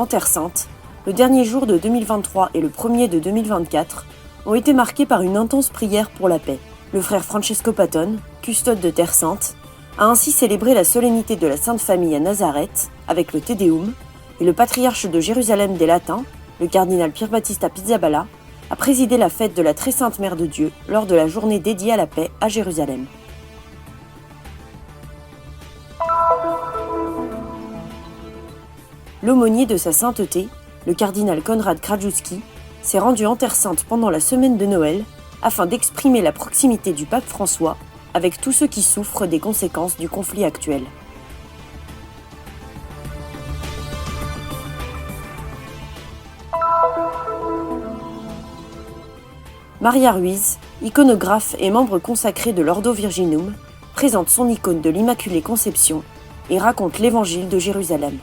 En Terre Sainte, le dernier jour de 2023 et le premier de 2024 ont été marqués par une intense prière pour la paix. Le frère Francesco Patton, custode de Terre Sainte, a ainsi célébré la solennité de la Sainte Famille à Nazareth avec le Te Deum, et le patriarche de Jérusalem des Latins, le cardinal Pierbattista Pizzaballa, a présidé la fête de la Très Sainte Mère de Dieu lors de la journée dédiée à la paix à Jérusalem. L'aumônier de sa sainteté, le cardinal Konrad Krajewski, s'est rendu en Terre Sainte pendant la semaine de Noël afin d'exprimer la proximité du pape François avec tous ceux qui souffrent des conséquences du conflit actuel. Maria Ruiz, iconographe et membre consacré de l'Ordo Virginum, présente son icône de l'Immaculée Conception et raconte l'évangile de Jérusalem.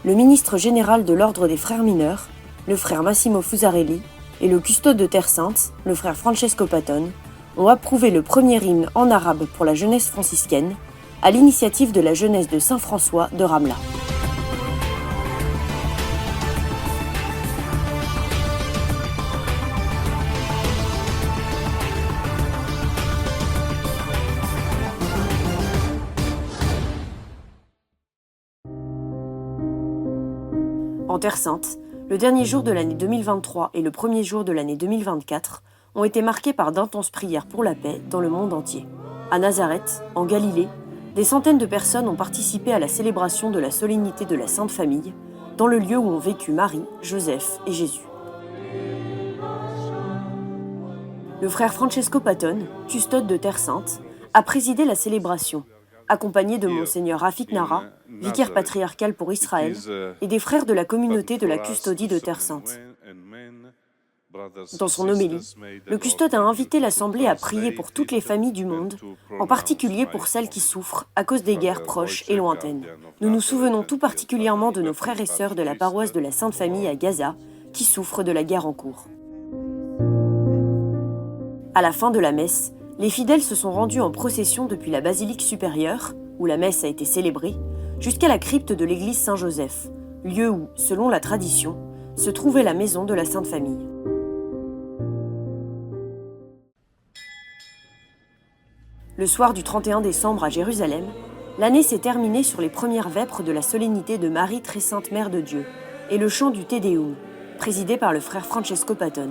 Le ministre général de l'Ordre des Frères mineurs, le frère Massimo Fusarelli, et le custode de Terre Sainte, le frère Francesco Patton, ont approuvé le premier hymne en arabe pour la jeunesse franciscaine, à l'initiative de la jeunesse de Saint-François de Ramla. En Terre Sainte, le dernier jour de l'année 2023 et le premier jour de l'année 2024 ont été marqués par d'intenses prières pour la paix dans le monde entier. À Nazareth, en Galilée, des centaines de personnes ont participé à la célébration de la solennité de la Sainte Famille, dans le lieu où ont vécu Marie, Joseph et Jésus. Le frère Francesco Patton, custode de Terre Sainte, a présidé la célébration, accompagné de Monseigneur Rafik Nara, vicaire patriarcal pour Israël, et des frères de la communauté de la custodie de Terre Sainte. Dans son homélie, le custode a invité l'Assemblée à prier pour toutes les familles du monde, en particulier pour celles qui souffrent à cause des guerres proches et lointaines. Nous nous souvenons tout particulièrement de nos frères et sœurs de la paroisse de la Sainte Famille à Gaza, qui souffrent de la guerre en cours. À la fin de la messe, les fidèles se sont rendus en procession depuis la basilique supérieure, où la messe a été célébrée, jusqu'à la crypte de l'église Saint-Joseph, lieu où, selon la tradition, se trouvait la maison de la Sainte Famille. Le soir du 31 décembre à Jérusalem, l'année s'est terminée sur les premières vêpres de la solennité de Marie Très Sainte Mère de Dieu et le chant du Te Deum, présidé par le frère Francesco Patton.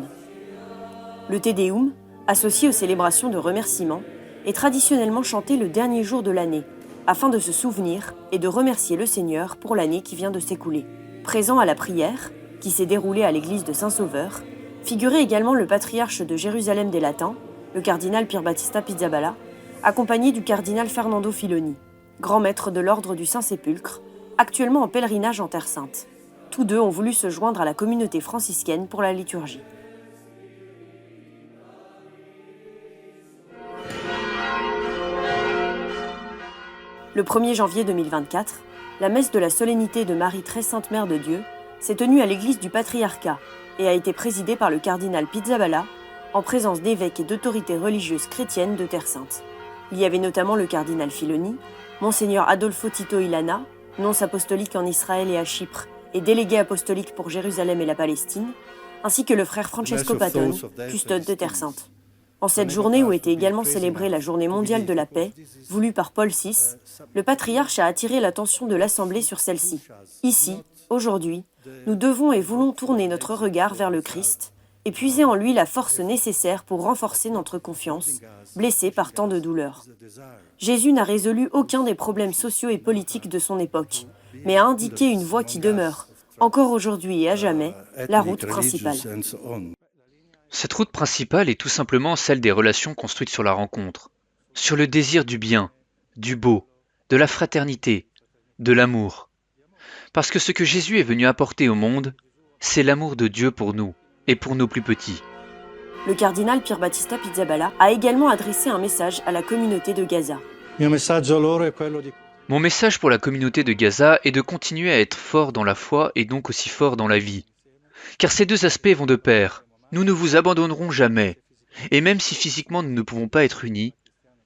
Le Te Deum, associé aux célébrations de remerciement, est traditionnellement chanté le dernier jour de l'année, afin de se souvenir et de remercier le Seigneur pour l'année qui vient de s'écouler. Présent à la prière, qui s'est déroulée à l'église de Saint-Sauveur, figurait également le patriarche de Jérusalem des Latins, le cardinal Pierbattista Pizzaballa, accompagné du cardinal Fernando Filoni, grand maître de l'ordre du Saint-Sépulcre, actuellement en pèlerinage en Terre Sainte. Tous deux ont voulu se joindre à la communauté franciscaine pour la liturgie. Le 1er janvier 2024, la messe de la solennité de Marie Très Sainte Mère de Dieu s'est tenue à l'église du Patriarcat et a été présidée par le cardinal Pizzaballa, en présence d'évêques et d'autorités religieuses chrétiennes de Terre Sainte. Il y avait notamment le cardinal Filoni, Monseigneur Adolfo Tito Ilana, nonce apostolique en Israël et à Chypre et délégué apostolique pour Jérusalem et la Palestine, ainsi que le frère Francesco Patton, custode de Terre Sainte. En cette journée où était également célébrée la Journée mondiale de la paix, voulue par Paul VI, le patriarche a attiré l'attention de l'Assemblée sur celle-ci. Ici, aujourd'hui, nous devons et voulons tourner notre regard vers le Christ et puiser en lui la force nécessaire pour renforcer notre confiance, blessé par tant de douleurs. Jésus n'a résolu aucun des problèmes sociaux et politiques de son époque, mais a indiqué une voie qui demeure, encore aujourd'hui et à jamais, la route principale. Cette route principale est tout simplement celle des relations construites sur la rencontre, sur le désir du bien, du beau, de la fraternité, de l'amour. Parce que ce que Jésus est venu apporter au monde, c'est l'amour de Dieu pour nous et pour nos plus petits. Le cardinal Pierbattista Pizzaballa a également adressé un message à la communauté de Gaza. Mon message pour la communauté de Gaza est de continuer à être fort dans la foi et donc aussi fort dans la vie. Car ces deux aspects vont de pair. Nous ne vous abandonnerons jamais. Et même si physiquement nous ne pouvons pas être unis,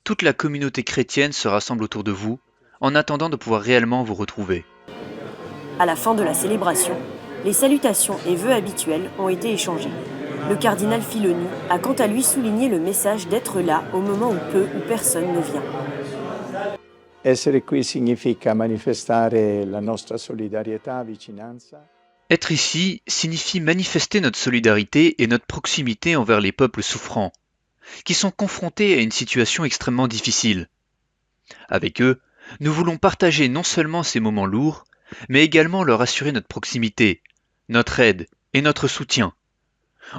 toute la communauté chrétienne se rassemble autour de vous, en attendant de pouvoir réellement vous retrouver. À la fin de la célébration, les salutations et vœux habituels ont été échangés. Le cardinal Filoni a quant à lui souligné le message d'être là au moment où peu ou personne ne vient. Essere qui significa manifestare la nostra solidarietà, vicinanza. Être ici signifie manifester notre solidarité et notre proximité envers les peuples souffrants, qui sont confrontés à une situation extrêmement difficile. Avec eux, nous voulons partager non seulement ces moments lourds, mais également leur assurer notre proximité, notre aide et notre soutien,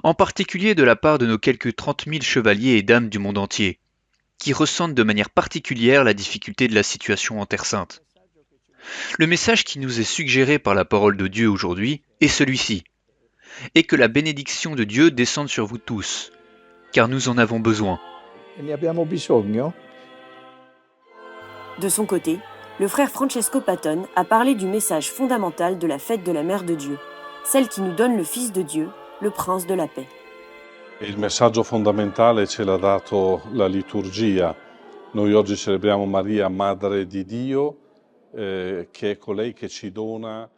en particulier de la part de nos quelques 30 000 chevaliers et dames du monde entier, qui ressentent de manière particulière la difficulté de la situation en Terre Sainte. Le message qui nous est suggéré par la parole de Dieu aujourd'hui est celui-ci, et que la bénédiction de Dieu descende sur vous tous, car nous en avons besoin. Ne abbiamo bisogno. De son côté, le frère Francesco Patton a parlé du message fondamental de la fête de la Mère de Dieu, celle qui nous donne le Fils de Dieu, le Prince de la paix. Il messaggio fondamentale ce l'ha dato la liturgia. Noi oggi celebriamo Maria, Madre di Dio, che è colei che ci dona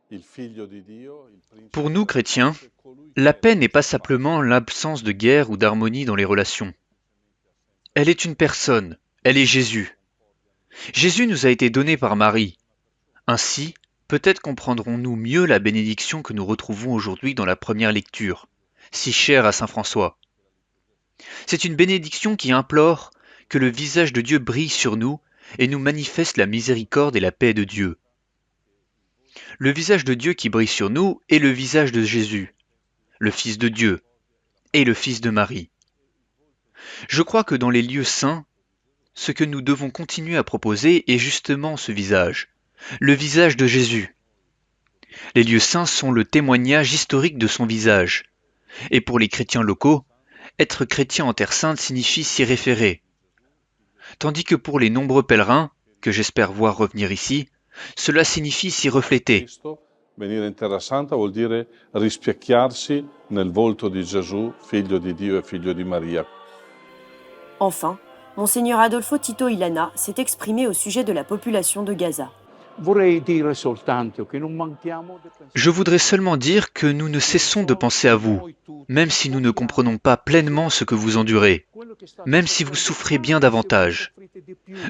il Figlio di Dio. Pour nous, chrétiens, la paix n'est pas simplement l'absence de guerre ou d'harmonie dans les relations. Elle est une personne, elle est Jésus. Jésus nous a été donné par Marie. Ainsi, peut-être comprendrons-nous mieux la bénédiction que nous retrouvons aujourd'hui dans la première lecture, si chère à saint François. C'est une bénédiction qui implore que le visage de Dieu brille sur nous et nous manifeste la miséricorde et la paix de Dieu. Le visage de Dieu qui brille sur nous est le visage de Jésus, le Fils de Dieu, et le Fils de Marie. Je crois que dans les lieux saints, ce que nous devons continuer à proposer est justement ce visage, le visage de Jésus. Les lieux saints sont le témoignage historique de son visage, et pour les chrétiens locaux, être chrétien en Terre Sainte signifie s'y référer. Tandis que pour les nombreux pèlerins, que j'espère voir revenir ici, cela signifie s'y refléter. Venire in Terra Santa vuol dire rispecchiarsi nel volto di Gesù, figlio di Dio e figlio di Maria. Enfin, Monseigneur Adolfo Tito Ilana s'est exprimé au sujet de la population de Gaza. Je voudrais seulement dire que nous ne cessons de penser à vous, même si nous ne comprenons pas pleinement ce que vous endurez, même si vous souffrez bien davantage.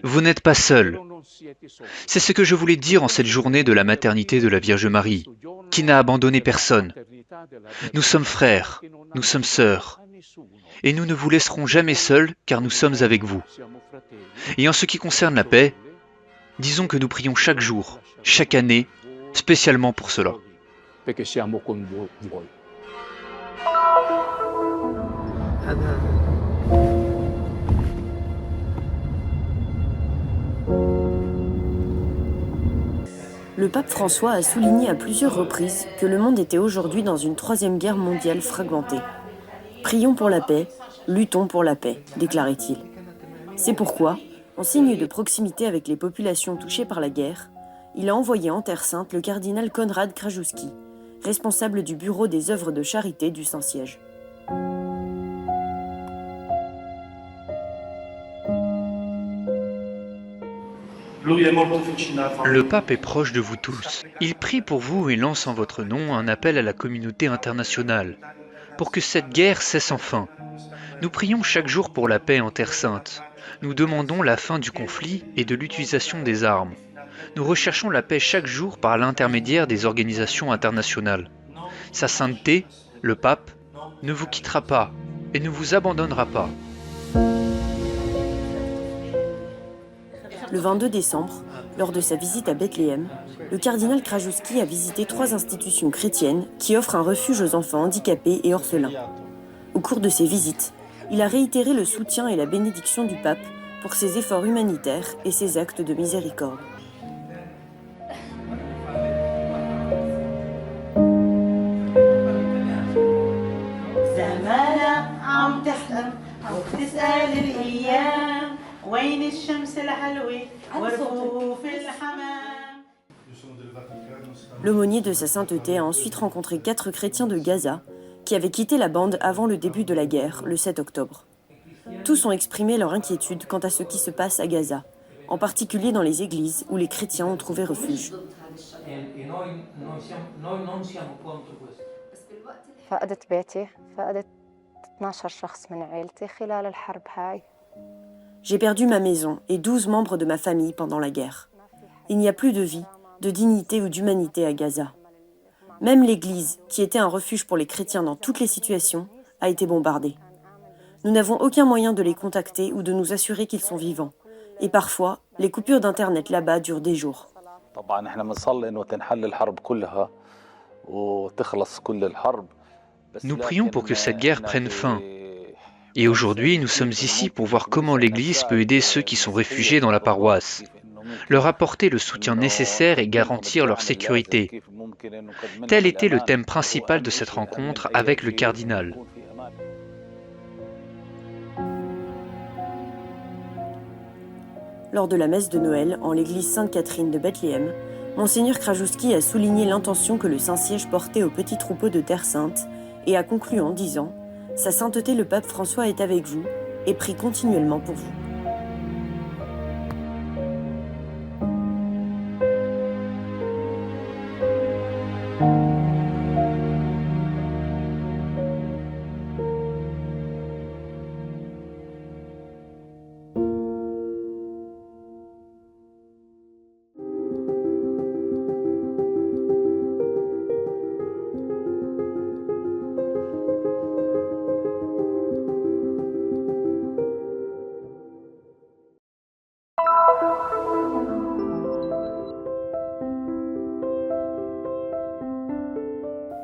Vous n'êtes pas seul. C'est ce que je voulais dire en cette journée de la maternité de la Vierge Marie, qui n'a abandonné personne. Nous sommes frères, nous sommes sœurs, et nous ne vous laisserons jamais seuls car nous sommes avec vous. Et en ce qui concerne la paix, disons que nous prions chaque jour, chaque année, spécialement pour cela. Le pape François a souligné à plusieurs reprises que le monde était aujourd'hui dans une troisième guerre mondiale fragmentée. Prions pour la paix, luttons pour la paix, déclarait-il. C'est pourquoi, en signe de proximité avec les populations touchées par la guerre, il a envoyé en Terre Sainte le cardinal Konrad Krajewski, responsable du bureau des œuvres de charité du Saint-Siège. Le pape est proche de vous tous. Il prie pour vous et lance en votre nom un appel à la communauté internationale, pour que cette guerre cesse enfin. Nous prions chaque jour pour la paix en Terre Sainte. Nous demandons la fin du conflit et de l'utilisation des armes. Nous recherchons la paix chaque jour par l'intermédiaire des organisations internationales. Sa sainteté, le pape, ne vous quittera pas et ne vous abandonnera pas. Le 22 décembre, lors de sa visite à Bethléem, le cardinal Krajewski a visité 3 institutions chrétiennes qui offrent un refuge aux enfants handicapés et orphelins. Au cours de ces visites, il a réitéré le soutien et la bénédiction du pape pour ses efforts humanitaires et ses actes de miséricorde. L'aumônier de sa sainteté a ensuite rencontré 4 chrétiens de Gaza qui avaient quitté la bande avant le début de la guerre, le 7 octobre. Tous ont exprimé leur inquiétude quant à ce qui se passe à Gaza, en particulier dans les églises où les chrétiens ont trouvé refuge. فقدت بيتي، فقدت 12 شخص من عائلتي خلال الحرب هاي. J'ai perdu ma maison et 12 membres de ma famille pendant la guerre. Il n'y a plus de vie, de dignité ou d'humanité à Gaza. Même l'église, qui était un refuge pour les chrétiens dans toutes les situations, a été bombardée. Nous n'avons aucun moyen de les contacter ou de nous assurer qu'ils sont vivants. Et parfois, les coupures d'internet là-bas durent des jours. طبعا احنا بنصلي انه تنحل الحرب كلها وتخلص كل الحرب. Nous prions pour que cette guerre prenne fin. Et aujourd'hui, nous sommes ici pour voir comment l'Église peut aider ceux qui sont réfugiés dans la paroisse, leur apporter le soutien nécessaire et garantir leur sécurité. Tel était le thème principal de cette rencontre avec le cardinal. Lors de la messe de Noël en l'église Sainte-Catherine de Bethléem, Monseigneur Krajewski a souligné l'intention que le Saint-Siège portait au petit troupeau de Terre Sainte et a conclu en disant « Sa sainteté le pape François est avec vous et prie continuellement pour vous ».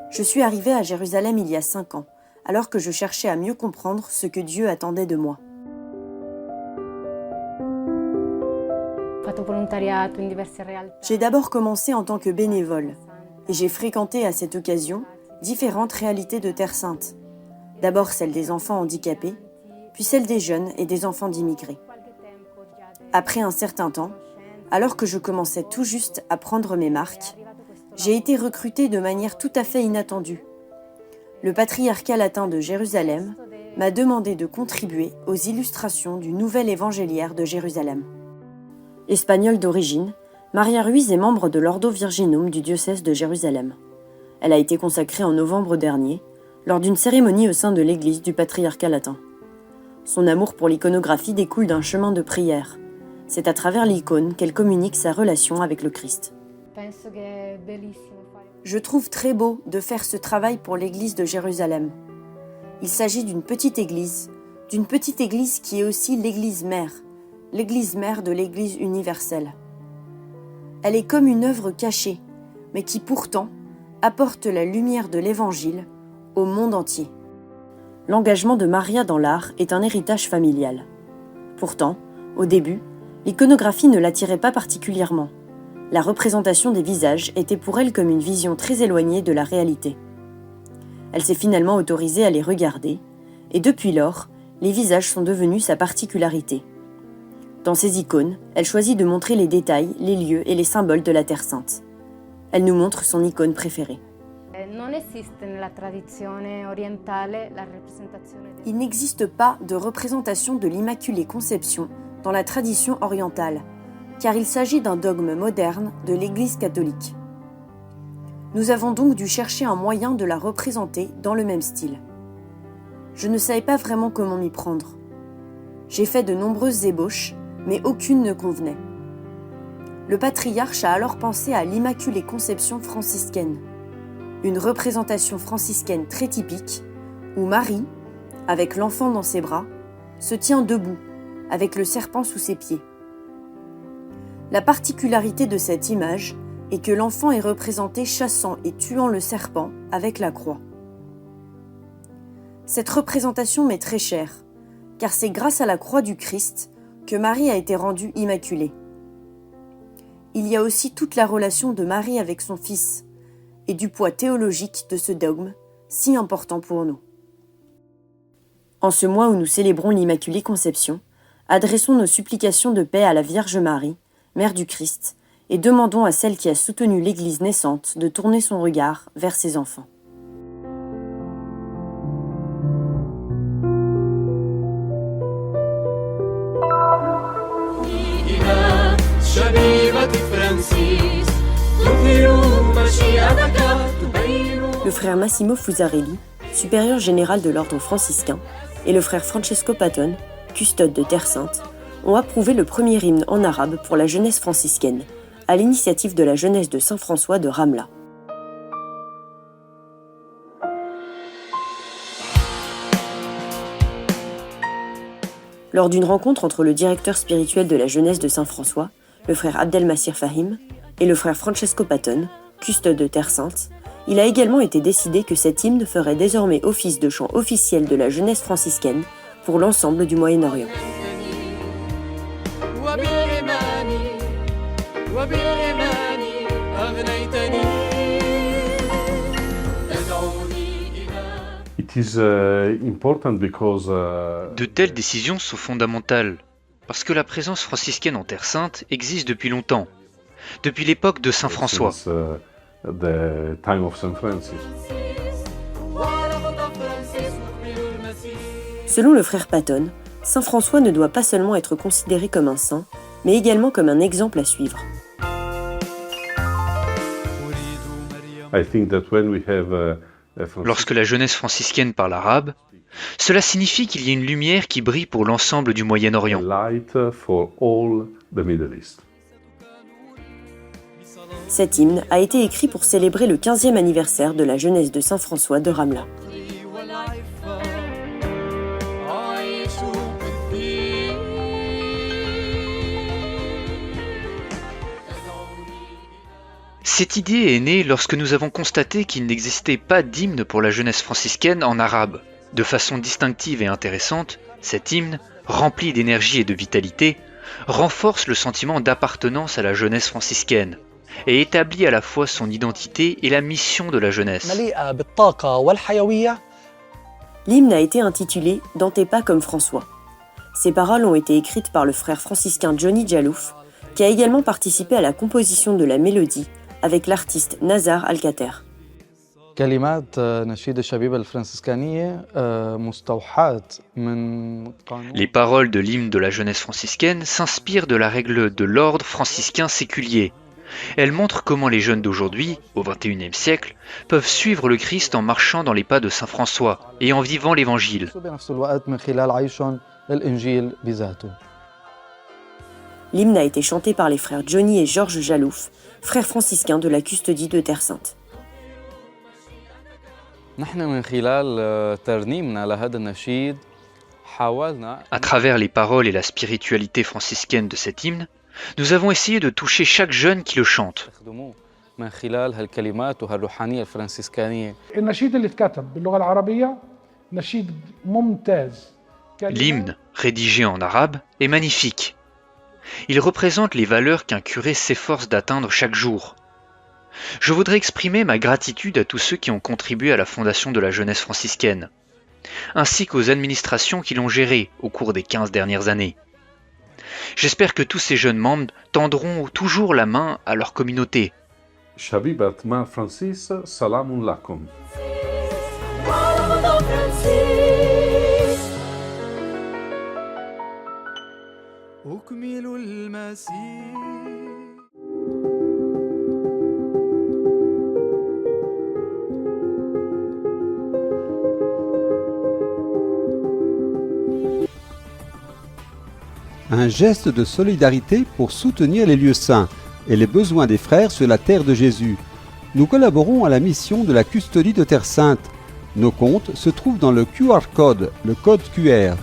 Je suis arrivée à Jérusalem il y a 5 ans, alors que je cherchais à mieux comprendre ce que Dieu attendait de moi. J'ai d'abord commencé en tant que bénévole, et j'ai fréquenté à cette occasion différentes réalités de Terre Sainte. D'abord celle des enfants handicapés, puis celle des jeunes et des enfants d'immigrés. Après un certain temps, alors que je commençais tout juste à prendre mes marques, j'ai été recrutée de manière tout à fait inattendue. Le patriarcat latin de Jérusalem m'a demandé de contribuer aux illustrations du nouvel évangéliaire de Jérusalem. Espagnole d'origine, Maria Ruiz est membre de l'Ordo Virginum du diocèse de Jérusalem. Elle a été consacrée en novembre dernier, lors d'une cérémonie au sein de l'église du patriarcat latin. Son amour pour l'iconographie découle d'un chemin de prière. C'est à travers l'icône qu'elle communique sa relation avec le Christ. Je trouve très beau de faire ce travail pour l'église de Jérusalem. Il s'agit d'une petite église qui est aussi l'église mère de l'église universelle. Elle est comme une œuvre cachée, mais qui pourtant apporte la lumière de l'évangile au monde entier. L'engagement de Maria dans l'art est un héritage familial. Pourtant, au début, l'iconographie ne l'attirait pas particulièrement. La représentation des visages était pour elle comme une vision très éloignée de la réalité. Elle s'est finalement autorisée à les regarder, et depuis lors, les visages sont devenus sa particularité. Dans ses icônes, elle choisit de montrer les détails, les lieux et les symboles de la Terre Sainte. Elle nous montre son icône préférée. Il n'existe pas de représentation de l'Immaculée Conception dans la tradition orientale, car il s'agit d'un dogme moderne de l'Église catholique. Nous avons donc dû chercher un moyen de la représenter dans le même style. Je ne savais pas vraiment comment m'y prendre. J'ai fait de nombreuses ébauches, mais aucune ne convenait. Le patriarche a alors pensé à l'Immaculée Conception franciscaine, une représentation franciscaine très typique, où Marie, avec l'enfant dans ses bras, se tient debout, avec le serpent sous ses pieds. La particularité de cette image est que l'enfant est représenté chassant et tuant le serpent avec la croix. Cette représentation m'est très chère, car c'est grâce à la croix du Christ que Marie a été rendue immaculée. Il y a aussi toute la relation de Marie avec son Fils et du poids théologique de ce dogme si important pour nous. En ce mois où nous célébrons l'Immaculée Conception, adressons nos supplications de paix à la Vierge Marie, Mère du Christ, et demandons à celle qui a soutenu l'Église naissante de tourner son regard vers ses enfants. Le frère Massimo Fusarelli, supérieur général de l'ordre franciscain, et le frère Francesco Patton, custode de Terre Sainte, ont approuvé le premier hymne en arabe pour la jeunesse franciscaine, à l'initiative de la jeunesse de Saint-François de Ramla. Lors d'une rencontre entre le directeur spirituel de la jeunesse de Saint-François, le frère Abdelmassir Fahim, et le frère Francesco Patton, custode de Terre Sainte, il a également été décidé que cet hymne ferait désormais office de chant officiel de la jeunesse franciscaine pour l'ensemble du Moyen-Orient. De telles décisions sont fondamentales, parce que la présence franciscaine en Terre Sainte existe depuis longtemps, depuis l'époque de Saint François. Selon le frère Patton, Saint François ne doit pas seulement être considéré comme un saint, mais également comme un exemple à suivre. Lorsque la jeunesse franciscaine parle arabe, cela signifie qu'il y a une lumière qui brille pour l'ensemble du Moyen-Orient. Cet hymne a été écrit pour célébrer le 15e anniversaire de la jeunesse de Saint François de Ramla. Cette idée est née lorsque nous avons constaté qu'il n'existait pas d'hymne pour la jeunesse franciscaine en arabe. De façon distinctive et intéressante, cet hymne, rempli d'énergie et de vitalité, renforce le sentiment d'appartenance à la jeunesse franciscaine et établit à la fois son identité et la mission de la jeunesse. L'hymne a été intitulé « Dans tes pas comme François ». Ces paroles ont été écrites par le frère franciscain Johnny Jalouf, qui a également participé à la composition de la mélodie avec l'artiste Nazar Alcater. Les paroles de l'hymne de la jeunesse franciscaine s'inspirent de la règle de l'ordre franciscain séculier. Elles montrent comment les jeunes d'aujourd'hui, au XXIe siècle, peuvent suivre le Christ en marchant dans les pas de Saint François et en vivant l'Évangile. L'hymne a été chanté par les frères Johnny et Georges Jalouf, frères franciscains de la custodie de Terre Sainte. À travers les paroles et la spiritualité franciscaine de cet hymne, nous avons essayé de toucher chaque jeune qui le chante. L'hymne, rédigé en arabe, est magnifique. Il représente les valeurs qu'un curé s'efforce d'atteindre chaque jour. Je voudrais exprimer ma gratitude à tous ceux qui ont contribué à la fondation de la jeunesse franciscaine, ainsi qu'aux administrations qui l'ont gérée au cours des 15 dernières années. J'espère que tous ces jeunes membres tendront toujours la main à leur communauté. Shabibat Mar Francis, salamun lakum. Un geste de solidarité pour soutenir les lieux saints et les besoins des frères sur la terre de Jésus. Nous collaborons à la mission de la custodie de Terre Sainte. Nos comptes se trouvent dans le QR code, le code QR.